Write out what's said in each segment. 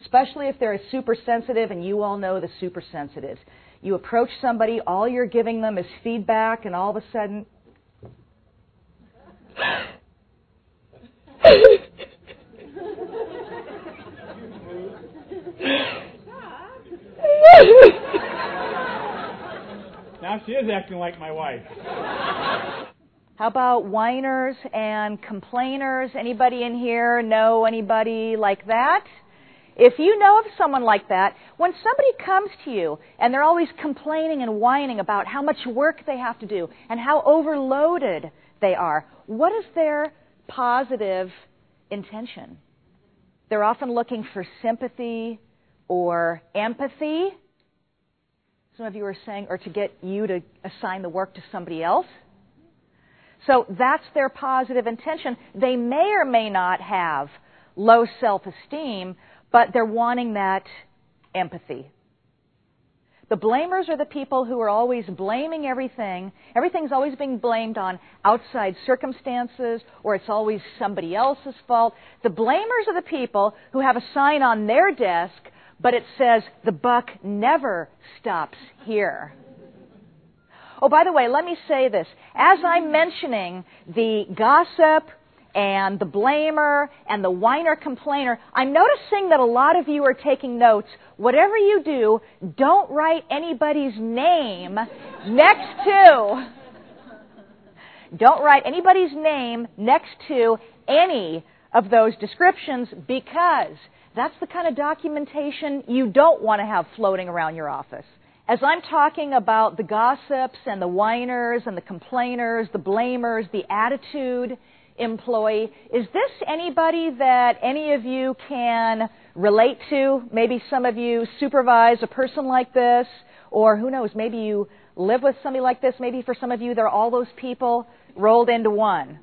especially if they're a super sensitive, and you all know the super sensitives. You approach somebody, all you're giving them is feedback, and all of a sudden... Now she is acting like my wife. How about whiners and complainers? Anybody in here know anybody like that? If you know of someone like that, when somebody comes to you and they're always complaining and whining about how much work they have to do and how overloaded they are, what is their positive intention? They're often looking for sympathy or empathy. Some of you are saying, or to get you to assign the work to somebody else. So that's their positive intention. They may or may not have low self-esteem, but they're wanting that empathy. The blamers are the people who are always blaming everything. Everything's always being blamed on outside circumstances, or it's always somebody else's fault. The blamers are the people who have a sign on their desk, but it says, "The buck never stops here." Oh, by the way, let me say this. As I'm mentioning the gossip and the blamer and the whiner complainer, I'm noticing that a lot of you are taking notes. Whatever you do, don't write anybody's name next to. Don't write anybody's name next to any of those descriptions, because that's the kind of documentation you don't want to have floating around your office. As I'm talking about the gossips and the whiners and the complainers, the blamers, the attitude employee, is this anybody that any of you can relate to? Maybe some of you supervise a person like this, or who knows, maybe you live with somebody like this. Maybe for some of you, they're all those people rolled into one.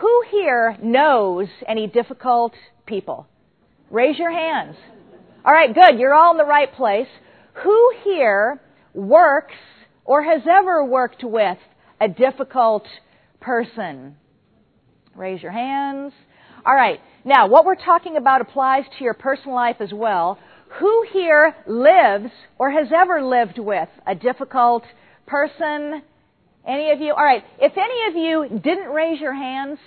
Who here knows any difficult people? Raise your hands. All right, good. You're all in the right place. Who here works or has ever worked with a difficult person? Raise your hands. All right. Now, what we're talking about applies to your personal life as well. Who here lives or has ever lived with a difficult person? Any of you? All right. If any of you didn't raise your hands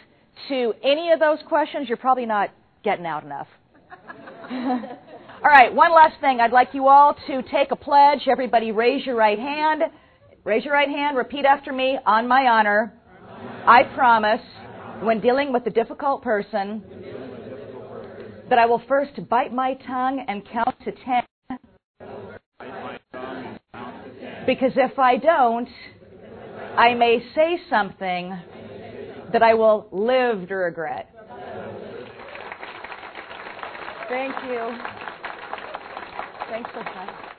to any of those questions, you're probably not getting out enough. All right, one last thing. I'd like you all to take a pledge. Everybody raise your right hand. Raise your right hand. Repeat after me. On my honor, I promise, when dealing with a difficult person, that I will first bite my tongue and count to 10. Because if I don't, I may say something that I will live to regret. Thank you. Thanks so much.